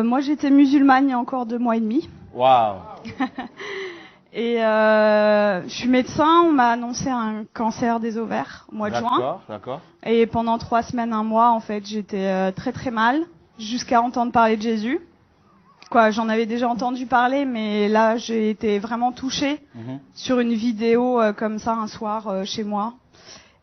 Moi, j'étais musulmane il y a encore 2 mois et demi. Waouh. Et je suis médecin, on m'a annoncé un cancer des ovaires au mois de juin. D'accord. Et pendant 3 semaines, 1 mois, en fait, j'étais très très mal, jusqu'à entendre parler de Jésus. Quoi, j'en avais déjà entendu parler, mais là, j'ai été vraiment touchée sur une vidéo comme ça un soir chez moi.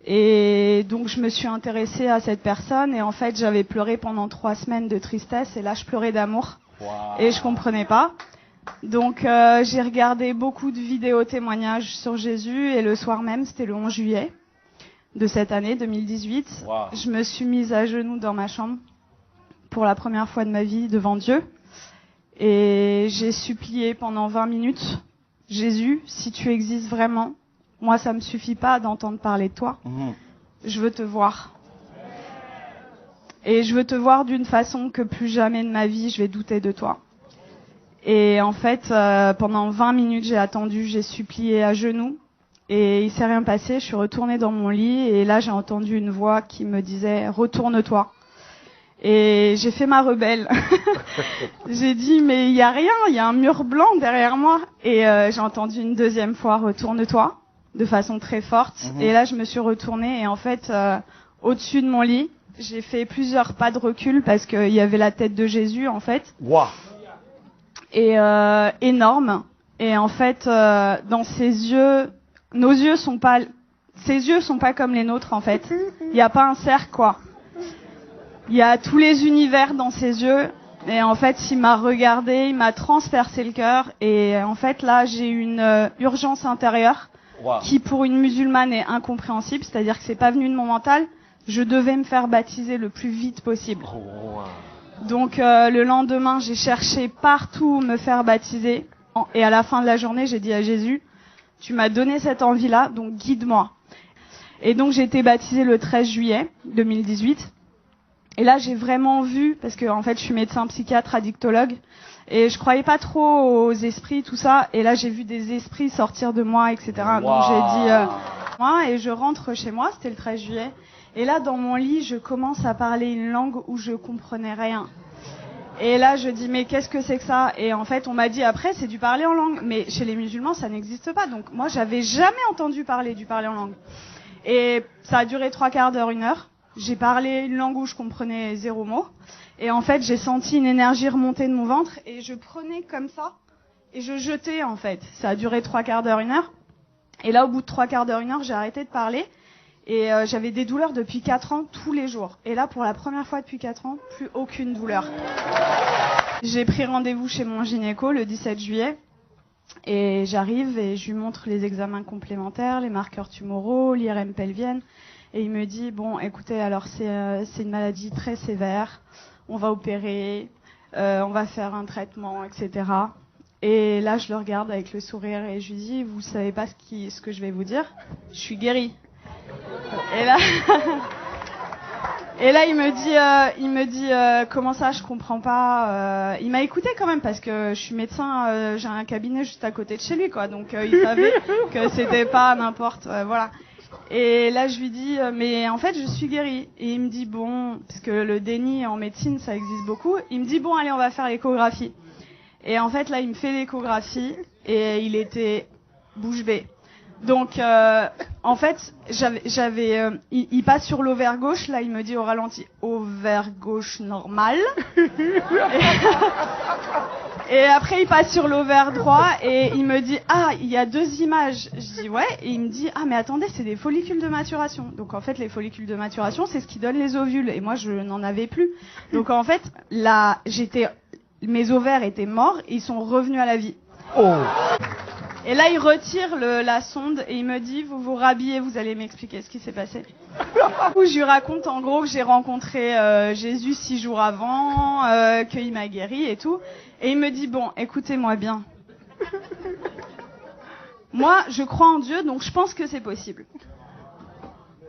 Et donc, je me suis intéressée à cette personne. Et en fait, j'avais pleuré pendant 3 semaines de tristesse. Et là, je pleurais d'amour. Wow. Et je comprenais pas. Donc, j'ai regardé beaucoup de vidéos témoignages sur Jésus. Et le soir même, c'était le 11 juillet de cette année, 2018. Wow. Je me suis mise à genoux dans ma chambre pour la première fois de ma vie devant Dieu. Et j'ai supplié pendant 20 minutes, Jésus, si tu existes vraiment, moi ça me suffit pas d'entendre parler de toi, je veux te voir. Et je veux te voir d'une façon que plus jamais de ma vie je vais douter de toi. Et en fait, pendant 20 minutes j'ai attendu, j'ai supplié à genoux, et il s'est rien passé, je suis retournée dans mon lit, et là j'ai entendu une voix qui me disait « Retourne-toi ». Et j'ai fait ma rebelle. J'ai dit, mais il y a rien, il y a un mur blanc derrière moi. Et j'ai entendu une deuxième fois, retourne-toi, de façon très forte. Et là, je me suis retournée et en fait, au-dessus de mon lit, j'ai fait plusieurs pas de recul parce qu'il y avait la tête de Jésus, en fait. Wow. Et énorme. Et en fait, dans ses yeux, nos yeux sont pas, ses yeux sont pas comme les nôtres, en fait. Il n'y a pas un cercle, quoi. Il y a tous les univers dans ses yeux. Et en fait, il m'a regardé, il m'a transpercé le cœur. Et en fait, là, j'ai une urgence intérieure qui, pour une musulmane, est incompréhensible. C'est-à-dire que c'est pas venu de mon mental. Je devais me faire baptiser le plus vite possible. Donc, le lendemain, j'ai cherché partout où me faire baptiser. Et à la fin de la journée, j'ai dit à Jésus, tu m'as donné cette envie-là, donc guide-moi. Et donc, j'ai été baptisée le 13 juillet 2018. Et là, j'ai vraiment vu, parce que en fait, je suis médecin psychiatre, addictologue, et je croyais pas trop aux esprits, tout ça. Et là, j'ai vu des esprits sortir de moi, etc. Wow. Donc j'ai dit, moi, et je rentre chez moi, c'était le 13 juillet. Et là, dans mon lit, je commence à parler une langue où je comprenais rien. Et là, je dis, mais qu'est-ce que c'est que ça? Et en fait, on m'a dit après, c'est du parler en langue. Mais chez les musulmans, ça n'existe pas. Donc moi, j'avais jamais entendu parler du parler en langue. Et ça a duré 3/4 d'heure, 1 heure. J'ai parlé une langue où je comprenais 0 mot. Et en fait, j'ai senti une énergie remonter de mon ventre. Et je prenais comme ça. Et je jetais, en fait. Ça a duré 3/4 d'heure, 1 heure. Et là, au bout de 3/4 d'heure, 1 heure, j'ai arrêté de parler. Et j'avais des douleurs depuis 4 ans, tous les jours. Et là, pour la première fois depuis 4 ans, plus aucune douleur. J'ai pris rendez-vous chez mon gynéco le 17 juillet. Et j'arrive et je lui montre les examens complémentaires, les marqueurs tumoraux, l'IRM pelvienne. Et il me dit, bon, écoutez, alors c'est une maladie très sévère, on va opérer, on va faire un traitement, etc. Et là, je le regarde avec le sourire et je lui dis, vous savez pas ce que je vais vous dire, je suis guérie. Et là, il me dit, comment ça, je comprends pas. Il m'a écouté quand même parce que je suis médecin, j'ai un cabinet juste à côté de chez lui, quoi. Donc il savait que c'était pas n'importe, voilà. Et là, je lui dis, mais en fait, je suis guérie. Et il me dit, bon, parce que le déni en médecine, ça existe beaucoup. Il me dit, bon, allez, on va faire l'échographie. Et en fait, là, il me fait l'échographie et il était bouche bée. Donc, en fait, il passe sur l'ovaire gauche. Là, il me dit au ralenti, ovaire gauche normal. Et après, il passe sur l'ovaire droit et il me dit, ah, il y a 2 images. Je dis, ouais. Et il me dit, ah, mais attendez, c'est des follicules de maturation. Donc, en fait, les follicules de maturation, c'est ce qui donne les ovules. Et moi, je n'en avais plus. Donc, en fait, là, mes ovaires étaient morts et ils sont revenus à la vie. Oh. Et là, il retire la sonde et il me dit, vous vous rhabillez, vous allez m'expliquer ce qui s'est passé. Où je lui raconte en gros que j'ai rencontré Jésus 6 jours avant, qu'il m'a guéri et tout. Et il me dit, bon, écoutez-moi bien. Moi, je crois en Dieu, donc je pense que c'est possible.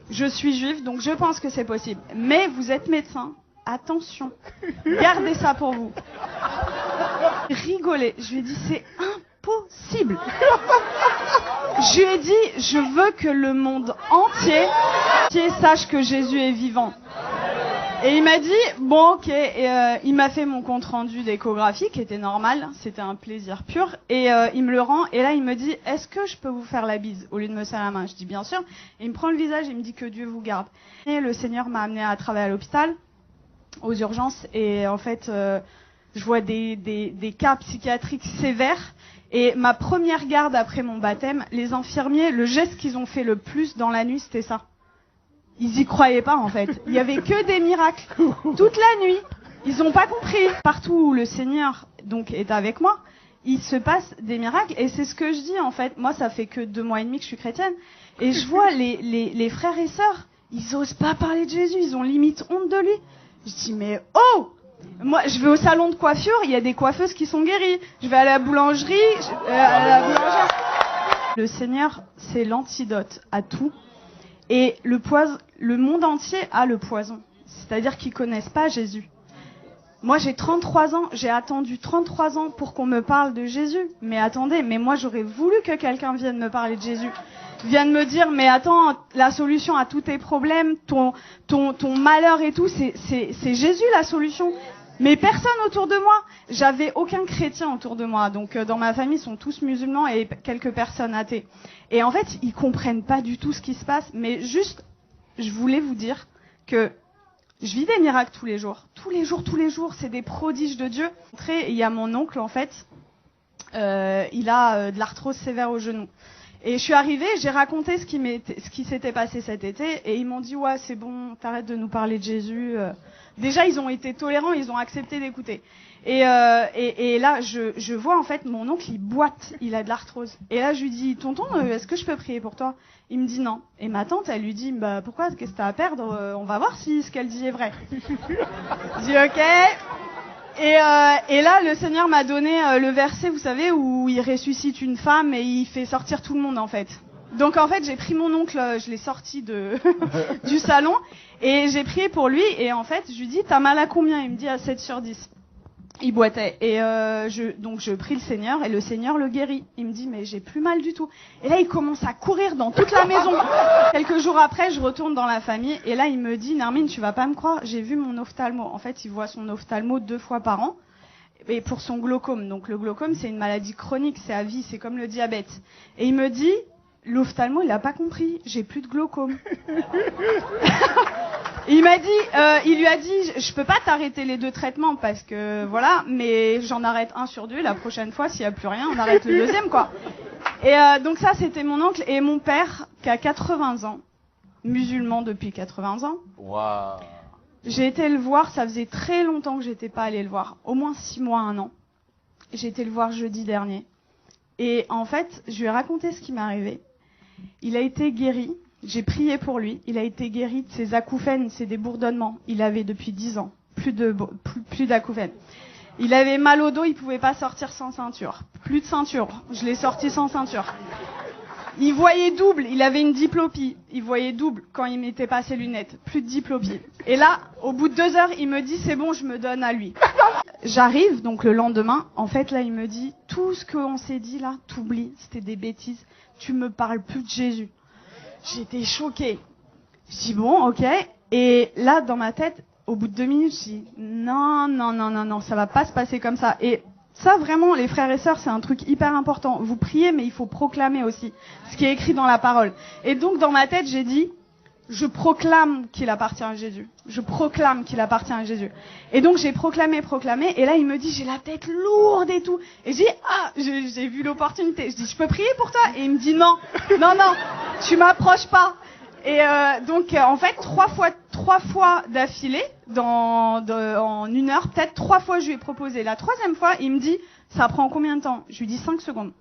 Je suis juive, donc je pense que c'est possible. Mais vous êtes médecin, attention, gardez ça pour vous. Rigolez, je lui ai dit, c'est impossible. Je lui ai dit, je veux que le monde entier sache que Jésus est vivant. Et il m'a dit, bon, ok, et il m'a fait mon compte rendu d'échographie, qui était normal, c'était un plaisir pur, et il me le rend, et là il me dit, est-ce que je peux vous faire la bise, au lieu de me serrer la main? Je dis, bien sûr. Et il me prend le visage, et il me dit que Dieu vous garde. Et le Seigneur m'a amené à travailler à l'hôpital, aux urgences, et en fait, je vois des cas psychiatriques sévères, et ma première garde après mon baptême, les infirmiers, le geste qu'ils ont fait le plus dans la nuit, c'était ça. Ils y croyaient pas, en fait. Il y avait que des miracles. Toute la nuit. Ils ont pas compris. Partout où le Seigneur, donc, est avec moi, il se passe des miracles. Et c'est ce que je dis, en fait. Moi, ça fait que 2 mois et demi que je suis chrétienne. Et je vois les frères et sœurs, ils osent pas parler de Jésus. Ils ont limite honte de lui. Je dis, mais oh! Moi, je vais au salon de coiffure, il y a des coiffeuses qui sont guéries. Je vais à la boulangerie, à la boulangère. Le Seigneur, c'est l'antidote à tout. Et le monde entier a le poison. C'est-à-dire qu'ils connaissent pas Jésus. Moi, j'ai 33 ans, j'ai attendu 33 ans pour qu'on me parle de Jésus. Mais attendez, mais moi, j'aurais voulu que quelqu'un vienne me parler de Jésus. Vienne me dire, mais attends, la solution à tous tes problèmes, ton malheur et tout, c'est Jésus la solution. Mais personne autour de moi. J'avais aucun chrétien autour de moi. Donc, dans ma famille, ils sont tous musulmans et quelques personnes athées. Et en fait, ils comprennent pas du tout ce qui se passe. Mais juste, je voulais vous dire que je vis des miracles tous les jours. Tous les jours, c'est des prodiges de Dieu. Il y a mon oncle, en fait. Il a de l'arthrose sévère au genou. Et je suis arrivée, j'ai raconté ce qui s'était passé cet été, et ils m'ont dit, ouais, c'est bon, t'arrêtes de nous parler de Jésus. Déjà, ils ont été tolérants, ils ont accepté d'écouter. Et là, je vois, en fait, mon oncle, il boite, il a de l'arthrose. Et là, je lui dis, tonton, est-ce que je peux prier pour toi? Il me dit non. Et ma tante, elle lui dit, bah, pourquoi, qu'est-ce que t'as à perdre? On va voir si ce qu'elle dit est vrai. Je dis, ok. Et là, le Seigneur m'a donné le verset, vous savez, où il ressuscite une femme et il fait sortir tout le monde, en fait. Donc, en fait, j'ai pris mon oncle, je l'ai sorti du salon, et j'ai prié pour lui, et en fait, je lui dis, t'as mal à combien? Il me dit, à 7 sur 10. Il boitait. Et donc, je prie le Seigneur, et le Seigneur le guérit. Il me dit, mais j'ai plus mal du tout. Et là, il commence à courir dans toute la maison. Quelques jours après, je retourne dans la famille, et là, il me dit, Nermine, tu vas pas me croire, j'ai vu mon ophtalmo. En fait, il voit son ophtalmo 2 fois par an, et pour son glaucome. Donc, le glaucome, c'est une maladie chronique, c'est à vie, c'est comme le diabète. Et il me dit, l'ophtalmo, il a pas compris, j'ai plus de glaucome. Il m'a dit, il lui a dit, je peux pas t'arrêter les 2 traitements parce que voilà, mais j'en arrête 1 sur 2. La prochaine fois, s'il y a plus rien, on arrête le 2e, quoi. Et donc ça, c'était mon oncle et mon père qui a 80 ans, musulman depuis 80 ans. Waouh. J'ai été le voir, ça faisait très longtemps que j'étais pas allée le voir, au moins 6 mois, 1 an. J'ai été le voir jeudi dernier. Et en fait, je lui ai raconté ce qui m'est arrivé. Il a été guéri. J'ai prié pour lui. Il a été guéri de ses acouphènes, c'est des bourdonnements. Il avait depuis 10 ans plus d'acouphènes. Il avait mal au dos, il pouvait pas sortir sans ceinture. Plus de ceinture. Je l'ai sorti sans ceinture. Il voyait double, il avait une diplopie. Il voyait double quand il mettait pas ses lunettes. Plus de diplopie. Et là, au bout de 2 heures, il me dit, c'est bon, je me donne à lui. J'arrive, donc le lendemain, en fait, là, il me dit, tout ce qu'on s'est dit là, t'oublies, c'était des bêtises. Tu me parles plus de Jésus. J'étais choquée. Je dis bon, ok. Et là, dans ma tête, au bout de 2 minutes, je dis non, ça va pas se passer comme ça. Et ça, vraiment, les frères et sœurs, c'est un truc hyper important. Vous priez, mais il faut proclamer aussi ce qui est écrit dans la parole. Et donc, dans ma tête, j'ai dit, je proclame qu'il appartient à Jésus. Je proclame qu'il appartient à Jésus. Et donc, j'ai proclamé. Et là, il me dit, j'ai la tête lourde et tout. Et j'ai dit, j'ai vu l'opportunité. Je dis, je peux prier pour toi? Et il me dit, non, tu m'approches pas. Et donc, en fait, 3 fois d'affilée, en 1 heure, peut-être 3 fois, je lui ai proposé. La 3e fois, il me dit, ça prend combien de temps? Je lui dis 5 secondes.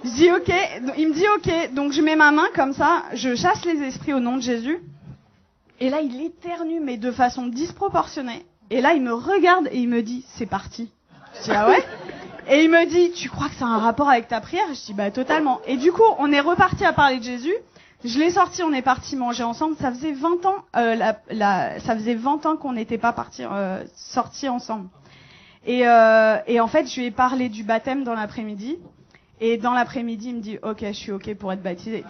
Je dis ok, il me dit ok, donc je mets ma main comme ça, je chasse les esprits au nom de Jésus. Et là, il éternue, mais de façon disproportionnée. Et là, il me regarde et il me dit, c'est parti. Je dis ah ouais? Et il me dit, tu crois que ça a un rapport avec ta prière? Je dis bah totalement. Et du coup, on est reparti à parler de Jésus. Je l'ai sorti, on est parti manger ensemble. Ça faisait 20 ans, ça faisait 20 ans qu'on n'était pas sortis ensemble. Et en fait, je lui ai parlé du baptême dans l'après-midi. Et dans l'après-midi, il me dit, ok, je suis ok pour être baptisé.